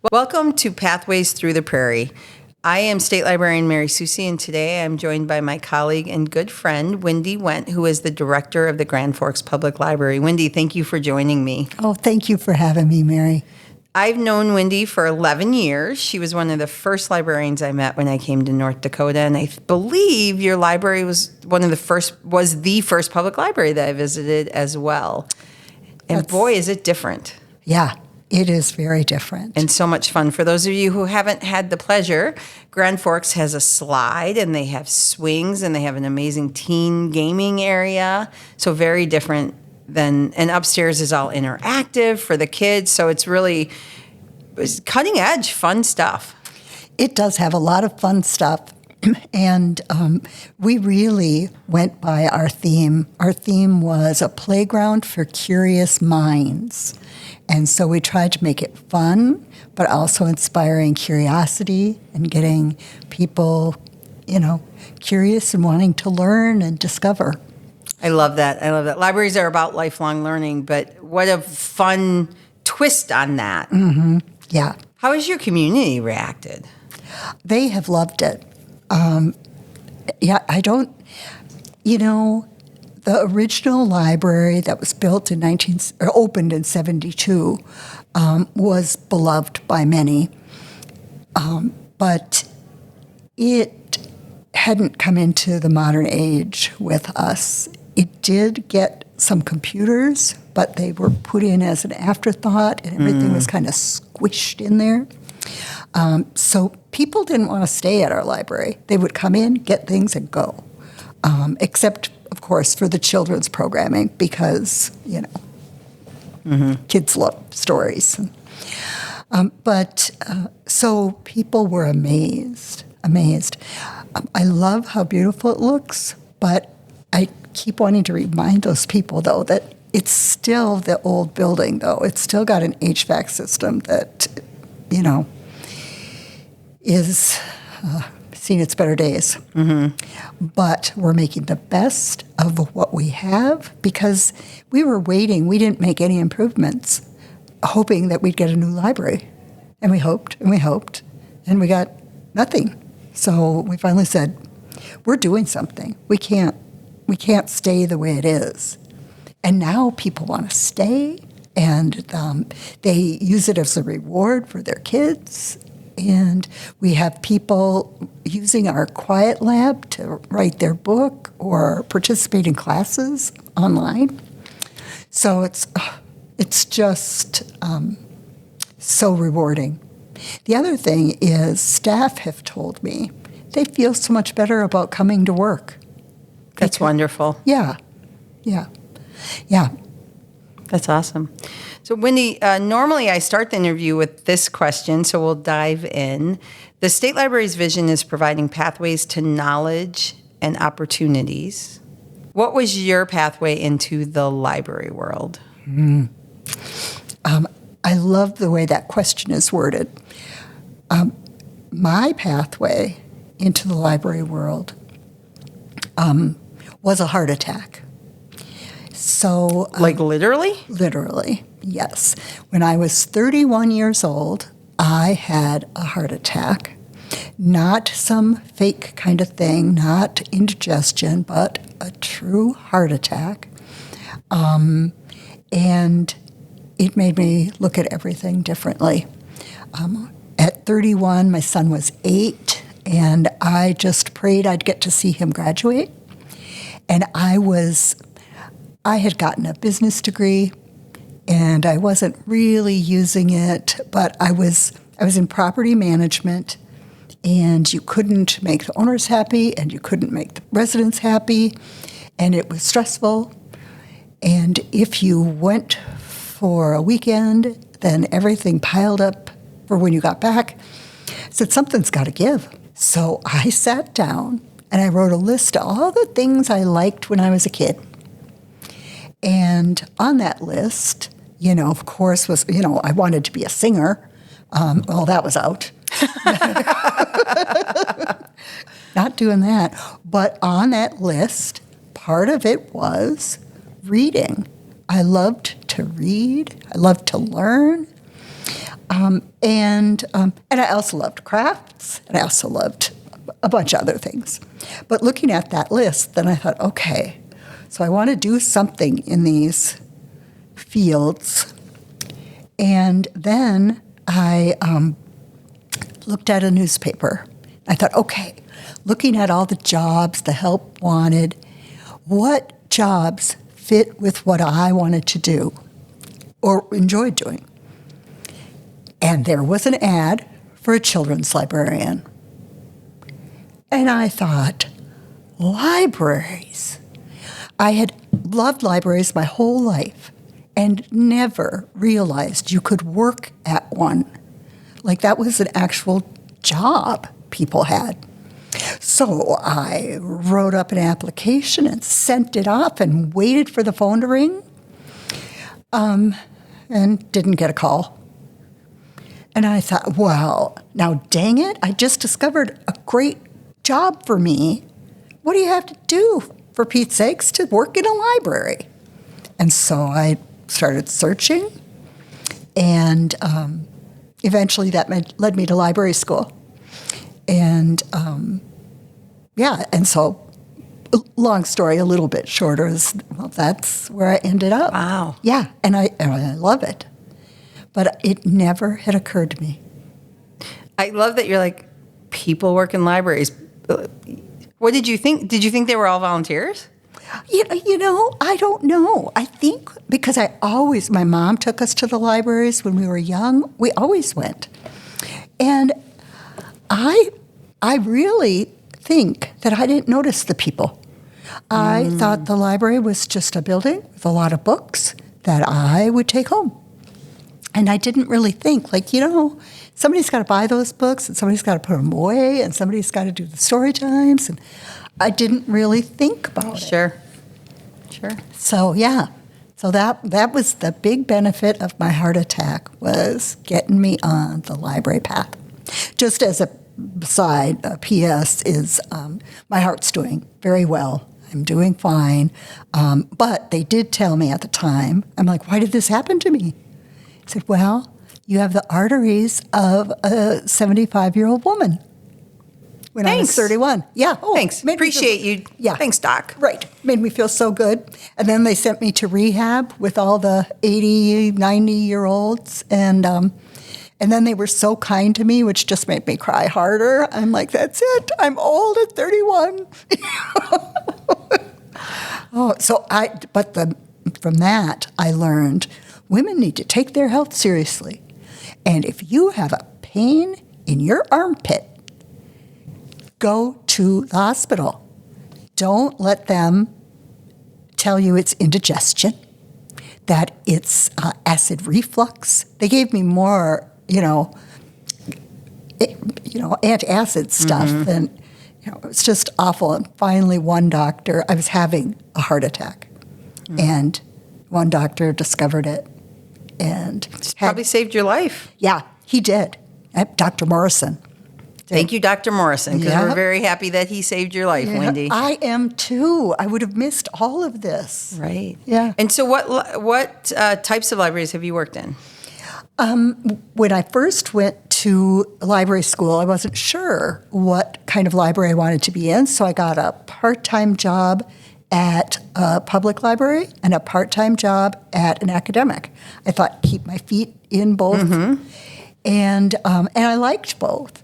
Welcome to Pathways Through the Prairie. I am State Librarian Mary Soucie, and today I'm joined by my colleague and good friend, Wendy Wendt, who is the director of the Grand Forks Public Library. Wendy, thank you for joining me. Oh, thank you for having me, Mary. I've known Wendy for 11 years. She was one of the first librarians I met when I came to North Dakota, and I believe your library was the first public library that I visited as well. And boy, is it different. Yeah, it is very different. And so much fun. For those of you who haven't had the pleasure, Grand Forks has a slide, and they have swings, and they have an amazing teen gaming area. So very different and upstairs is all interactive for the kids. So it's really cutting edge, fun stuff. It does have a lot of fun stuff. And we really went by our theme. Our theme was a playground for curious minds. And so we tried to make it fun, but also inspiring curiosity and getting people, curious and wanting to learn and discover. I love that. Libraries are about lifelong learning, but what a fun twist on that. Mm-hmm. Yeah. How has your community reacted? They have loved it. The original library that was built opened in 72 was beloved by many, but it hadn't come into the modern age with us. It did get some computers, but they were put in as an afterthought, and everything was kind of squished in there. So people didn't want to stay at our library. They would come in, get things, and go, except, of course, for the children's programming because, kids love stories. So people were amazed. I love how beautiful it looks, but I keep wanting to remind those people, though, that it's still the old building, though. It's still got an HVAC system that, is seen its better days. Mm-hmm. But we're making the best of what we have because we were waiting. We didn't make any improvements, hoping that we'd get a new library. And we hoped, and we got nothing. So we finally said, we're doing something. We can't stay the way it is. And now people want to stay, and they use it as a reward for their kids. And we have people using our quiet lab to write their book or participate in classes online. So it's just so rewarding. The other thing is staff have told me they feel so much better about coming to work. That's wonderful. Yeah. That's awesome. So, Wendy, normally I start the interview with this question, so we'll dive in. The State Library's vision is providing pathways to knowledge and opportunities. What was your pathway into the library world? I love the way that question is worded. My pathway into the library world was a heart attack. So, like literally? Literally, yes. When I was 31 years old, I had a heart attack. Not some fake kind of thing, not indigestion, but a true heart attack. And it made me look at everything differently. At 31, my son was 8, and I just prayed I'd get to see him graduate. And I had gotten a business degree, and I wasn't really using it, but I was in property management, and you couldn't make the owners happy, and you couldn't make the residents happy, and it was stressful. And if you went for a weekend, then everything piled up for when you got back. I said, something's got to give. So I sat down, and I wrote a list of all the things I liked when I was a kid. And on that list, of course, was, I wanted to be a singer. Well, that was out. Not doing that. But on that list, part of it was reading. I loved to read. I loved to learn. And I also loved crafts, and I also loved a bunch of other things. But looking at that list, then I thought, okay, so I want to do something in these fields. And then I looked at a newspaper. I thought, okay, looking at all the jobs, the help wanted, what jobs fit with what I wanted to do or enjoyed doing? And there was an ad for a children's librarian. And I thought, libraries. I had loved libraries my whole life and never realized you could work at one. Like that was an actual job people had. So I wrote up an application and sent it off and waited for the phone to ring and didn't get a call. And I thought, well, now dang it, I just discovered a great job for me. What do you have to do, for Pete's sakes, to work in a library? And so I started searching, and eventually that led me to library school. And and so long story, a little bit shorter is, well, that's where I ended up. Wow. Yeah, and I love it. But it never had occurred to me. I love that you're like, people work in libraries. What did you think? Did you think they were all volunteers? You know, I don't know. I think because my mom took us to the libraries when we were young. We always went. And I really think that I didn't notice the people. I thought the library was just a building with a lot of books that I would take home. And I didn't really think, like, somebody's got to buy those books, and somebody's got to put them away, and somebody's got to do the story times. And I didn't really think about it. Sure. So, yeah. So that was the big benefit of my heart attack, was getting me on the library path. Just as a side, a PS is my heart's doing very well. I'm doing fine. But they did tell me at the time, I'm like, why did this happen to me? I said, well, you have the arteries of a 75-year-old woman. When I was 31. Yeah. Oh, thanks. Appreciate you. Yeah. Thanks, Doc. Right. Made me feel so good. And then they sent me to rehab with all the 80, 90-year-olds. And then they were so kind to me, which just made me cry harder. I'm like, that's it. I'm old at 31. From that, I learned women need to take their health seriously. And if you have a pain in your armpit, go to the hospital. Don't let them tell you it's indigestion, that it's acid reflux. They gave me more, antacid stuff than, it's just awful. And finally, one doctor, I was having a heart attack, and one doctor discovered it. And probably saved your life. Yeah, he did. Dr. Morrison. Thank you, Dr. Morrison, because we're very happy that he saved your life, Wendy. I am too. I would have missed all of this. Right. Yeah. And so what types of libraries have you worked in? When I first went to library school, I wasn't sure what kind of library I wanted to be in, so I got a part-time job at a public library and a part-time job at an academic. I thought, keep my feet in both. And I liked both.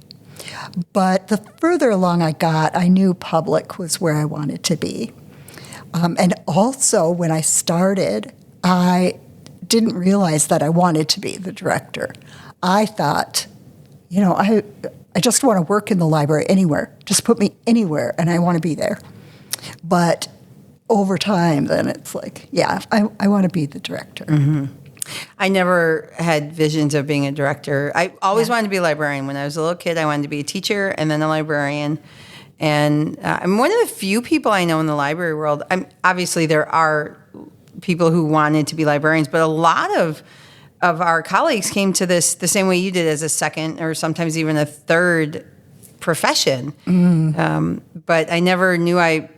But the further along I got, I knew public was where I wanted to be. And also, when I started, I didn't realize that I wanted to be the director. I thought, I just want to work in the library anywhere. Just put me anywhere, and I want to be there. But over time, then it's like, I want to be the director. I never had visions of being a director. I always wanted to be a librarian. When I was a little kid, I wanted to be a teacher and then a librarian. And I'm one of the few people I know in the library world. Obviously, there are people who wanted to be librarians, but a lot of our colleagues came to this the same way you did, as a second or sometimes even a third profession. But I never knew I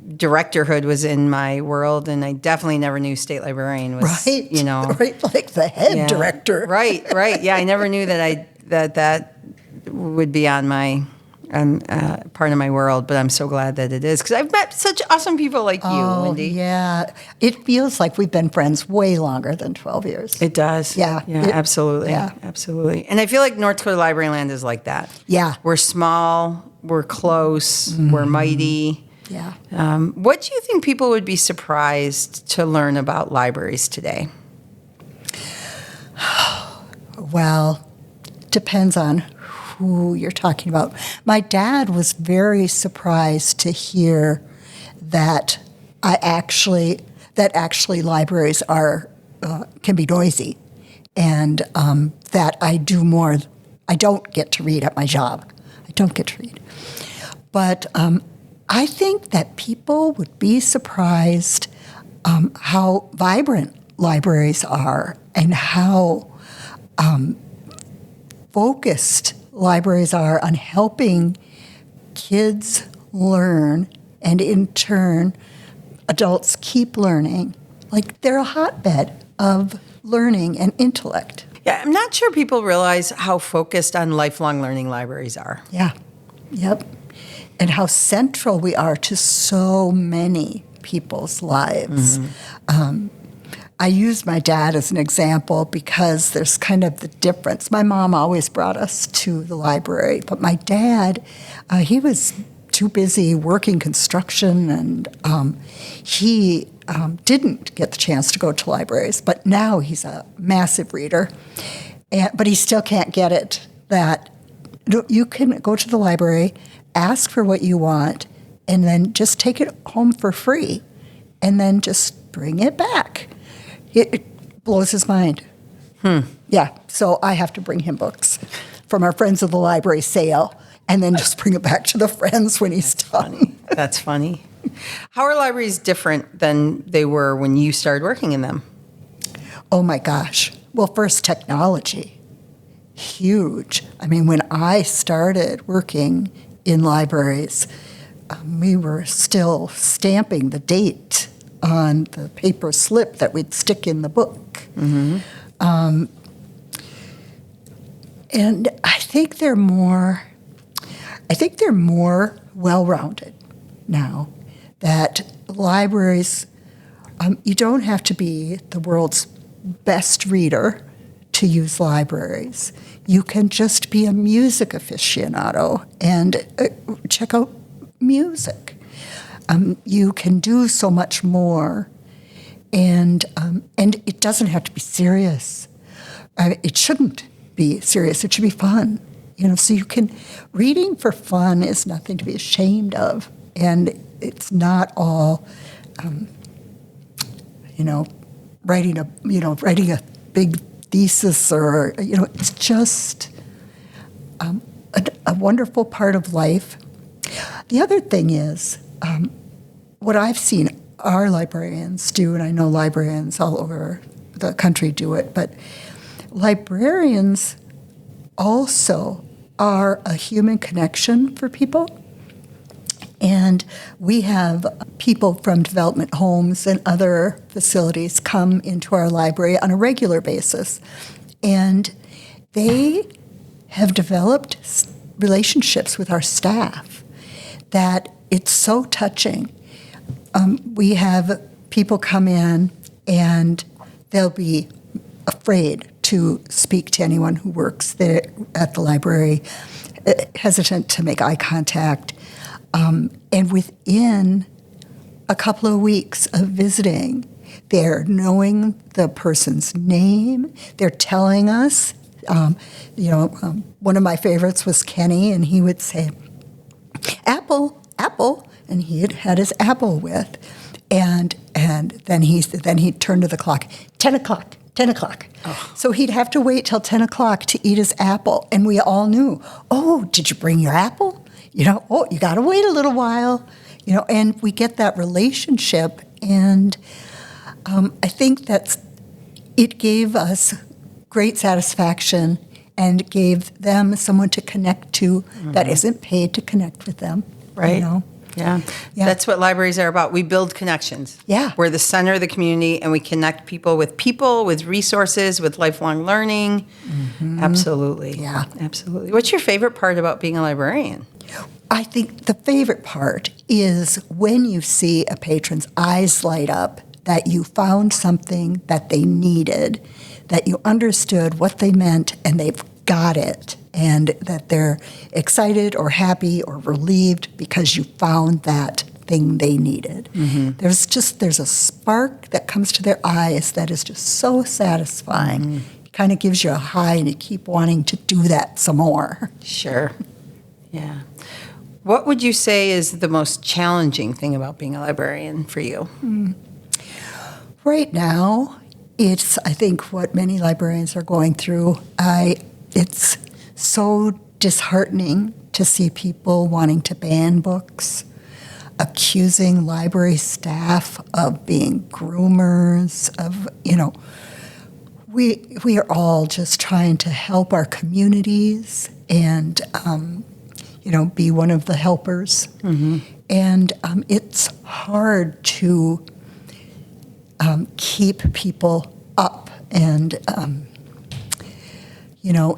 directorhood was in my world, and I definitely never knew state librarian was, Right. you know. Right, like the head Yeah. director. Right. Yeah, I never knew that would be on my part of my world, but I'm so glad that it is because I've met such awesome people like you, Wendy. Yeah. It feels like we've been friends way longer than 12 years. It does. Yeah. Absolutely. Yeah. Absolutely. And I feel like North Dakota Library Land is like that. Yeah. We're small, we're close, we're mighty. Yeah. What do you think people would be surprised to learn about libraries today? Well, depends on who you're talking about. My dad was very surprised to hear that actually libraries are can be noisy, and that I don't get to read at my job. I don't get to read, but I think that people would be surprised how vibrant libraries are and how focused libraries are on helping kids learn, and in turn, adults keep learning. Like they're a hotbed of learning and intellect. Yeah, I'm not sure people realize how focused on lifelong learning libraries are. Yeah, yep. And how central we are to so many people's lives. I use my dad as an example because there's kind of the difference. My mom always brought us to the library, but my dad, he was too busy working construction, and he didn't get the chance to go to libraries. But now he's a massive reader, but he still can't get it that you can go to the library, ask for what you want, and then just take it home for free, and then just bring it back. It blows his mind. Yeah, so I have to bring him books from our Friends of the Library sale and then just bring it back to the friends when he's done. That's funny. How are libraries different than they were when you started working in them? Oh my gosh. Well, first, technology. Huge. I mean, when I started working in libraries, we were still stamping the date on the paper slip that we'd stick in the book. And I think they're more well-rounded now. That libraries, you don't have to be the world's best reader to use libraries. You can just be a music aficionado and check out music. You can do so much more, and it doesn't have to be serious. It shouldn't be serious. It should be fun, So reading for fun is nothing to be ashamed of, and it's not all, writing a big thesis or it's just a wonderful part of life. The other thing is. What I've seen our librarians do, and I know librarians all over the country do it, but librarians also are a human connection for people. And we have people from development homes and other facilities come into our library on a regular basis. And they have developed relationships with our staff that it's so touching. We have people come in and they'll be afraid to speak to anyone who works there at the library, hesitant to make eye contact. And within a couple of weeks of visiting, they're knowing the person's name. They're telling us. One of my favorites was Kenny, and he would say, "Apple, apple," and he had his apple with, and then he'd turn to the clock, 10 o'clock. 10 o'clock. Oh. So he'd have to wait till 10 o'clock to eat his apple. And we all knew, oh, did you bring your apple? You got to wait a little while. And we get that relationship. And I think it gave us great satisfaction and gave them someone to connect to that isn't paid to connect with them. Right. Yeah. Yeah. That's what libraries are about. We build connections. Yeah. We're the center of the community, and we connect people, with resources, with lifelong learning. Absolutely. Yeah. Absolutely. What's your favorite part about being a librarian? I think the favorite part is when you see a patron's eyes light up that you found something that they needed, that you understood what they meant and they've got it, and that they're excited or happy or relieved because you found that thing they needed. There's a spark that comes to their eyes that is just so satisfying. It kind of gives you a high and you keep wanting to do that some more. Sure. Yeah. What would you say is the most challenging thing about being a librarian for you? Right now, it's, I think, what many librarians are going through. It's so disheartening to see people wanting to ban books, accusing library staff of being groomers, we are all just trying to help our communities and, be one of the helpers. And it's hard to keep people up and,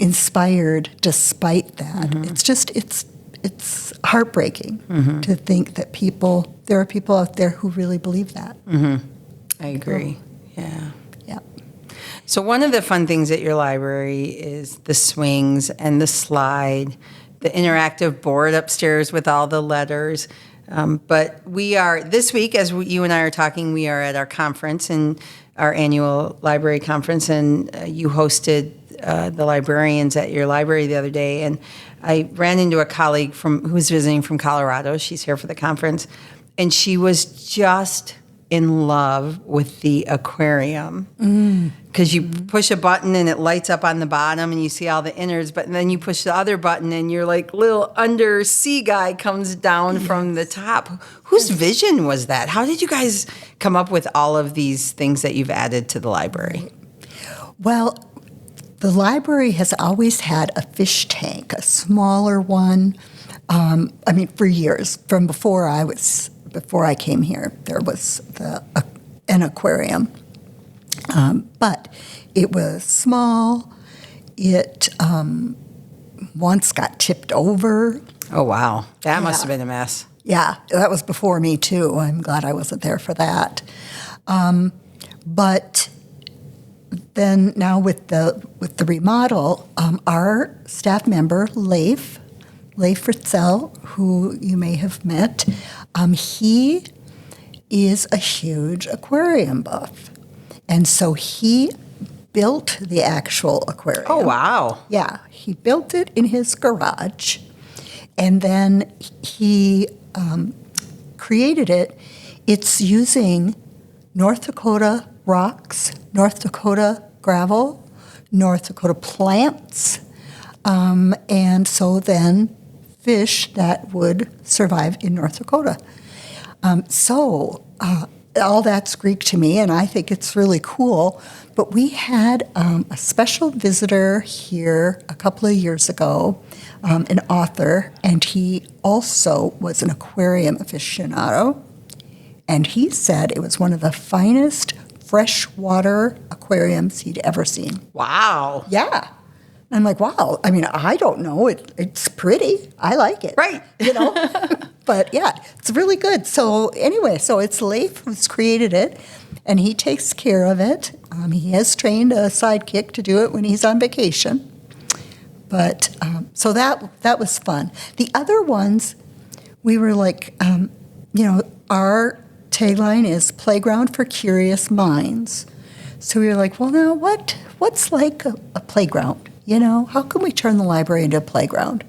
inspired despite that. It's heartbreaking to think that there are people out there who really believe that. I agree. Yeah. Yeah. So one of the fun things at your library is the swings and the slide, the interactive board upstairs with all the letters. But we are, this week, as you and I are talking, we are at our conference, and our annual library conference, and you hosted the librarians at your library the other day. And I ran into a colleague who was visiting from Colorado. She's here for the conference. And she was just in love with the aquarium. Because you push a button and it lights up on the bottom and you see all the innards, but then you push the other button and your little undersea guy comes down from the top. Whose vision was that? How did you guys come up with all of these things that you've added to the library? Well, the library has always had a fish tank, a smaller one. For years, from before I came here, there was an aquarium. But it was small. It once got tipped over. Oh, wow. That must have been a mess. Yeah, that was before me, too. I'm glad I wasn't there for that. But then now with the remodel, our staff member, Leif Fritzel, who you may have met, he is a huge aquarium buff. And so he built the actual aquarium. Oh, wow. Yeah, he built it in his garage. And then he created it. It's using North Dakota rocks, North Dakota gravel, North Dakota plants, and so then fish that would survive in North Dakota. All that's Greek to me, and I think it's really cool. But we had a special visitor here a couple of years ago, an author, and he also was an aquarium aficionado. And he said it was one of the finest freshwater aquariums he'd ever seen. Wow. Yeah. I'm like, wow. I mean, I don't know. It's pretty. I like it. Right. But yeah, it's really good. So anyway, it's Leif who's created it, and he takes care of it. He has trained a sidekick to do it when he's on vacation. But so that was fun. The other ones, we were like, our tagline is Playground for Curious Minds. So we were like, well, now what's like a playground? How can we turn the library into a playground?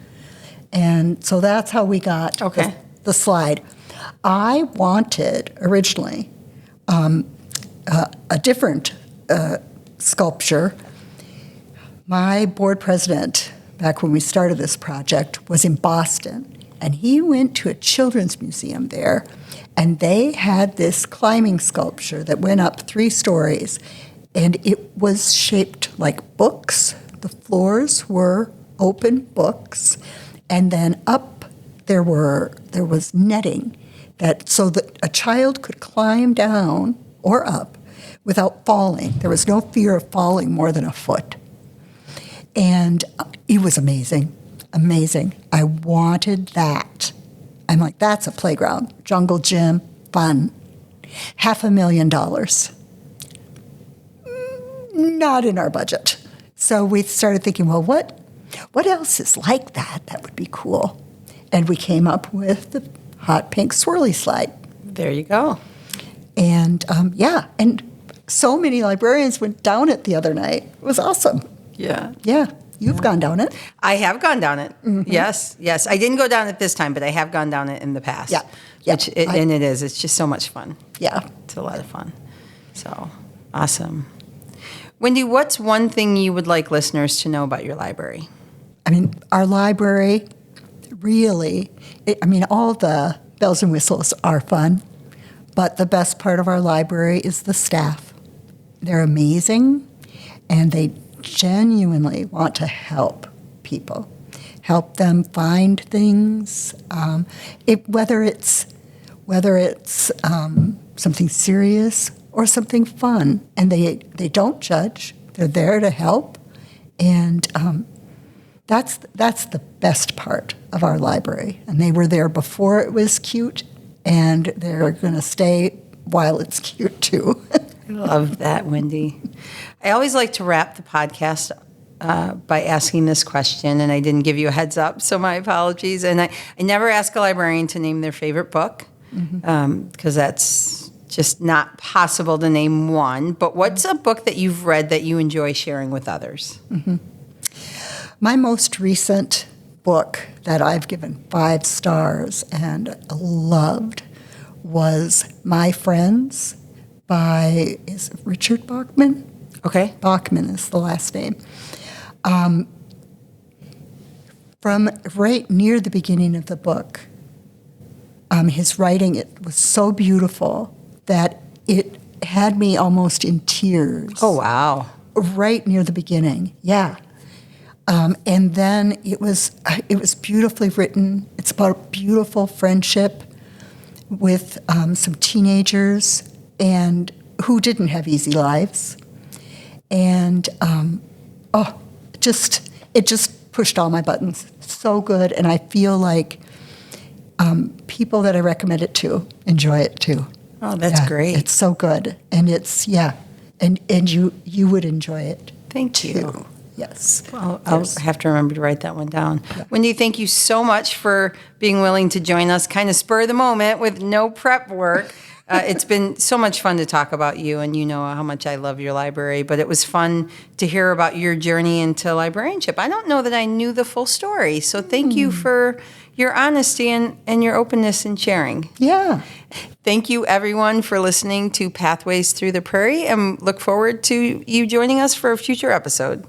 And so that's how we got the slide. I wanted originally a different sculpture. My board president, back when we started this project, was in Boston, and he went to a children's museum there, and they had this climbing sculpture that went up 3 stories, and it was shaped like books. The floors were open books, and then up there was netting, that so that a child could climb down or up without falling. There was no fear of falling more than a foot. And it was amazing, amazing. I wanted that. I'm like, that's a playground, jungle gym, fun. $500,000. Not in our budget. So we started thinking, well, what else is like that? That would be cool. And we came up with the hot pink swirly slide. There you go. And and so many librarians went down it the other night. It was awesome. Yeah. Yeah. You've gone down it. I have gone down it. Mm-hmm. Yes. I didn't go down it this time, but I have gone down it in the past. Yeah. And it is. It's just so much fun. Yeah. It's a lot of fun. So, awesome. Wendy, what's one thing you would like listeners to know about your library? I mean, our library really, all the bells and whistles are fun, but the best part of our library is the staff. They're amazing, and they genuinely want to help people, help them find things, whether it's something serious or something fun, and they don't judge. They're there to help, and that's the best part of our library. And they were there before it was cute, and they're going to stay while it's cute too. I love that, Wendy. I always like to wrap the podcast by asking this question, and I didn't give you a heads up, so my apologies. And I never ask a librarian to name their favorite book, because that's just not possible to name one. But what's a book that you've read that you enjoy sharing with others? Mm-hmm. My most recent book that I've given 5 stars and loved was My Friends by Richard Bachman. Okay. Bachman is the last name. From right near the beginning of the book, his writing, it was so beautiful that it had me almost in tears. Oh, wow. Right near the beginning, yeah. And then it was beautifully written. It's about a beautiful friendship with some teenagers and who didn't have easy lives. And it just pushed all my buttons. So good, and I feel like people that I recommend it to enjoy it too. Oh, that's great. It's so good, and it's and you would enjoy it. Thank you. Too. Yes. Well, I'll have to remember to write that one down. Yeah. Wendy, thank you so much for being willing to join us, kind of spur of the moment with no prep work. It's been so much fun to talk about you, and you know how much I love your library, but it was fun to hear about your journey into librarianship. I don't know that I knew the full story, so thank you for your honesty and your openness in sharing. Yeah. Thank you, everyone, for listening to Pathways Through the Prairie, and look forward to you joining us for a future episode.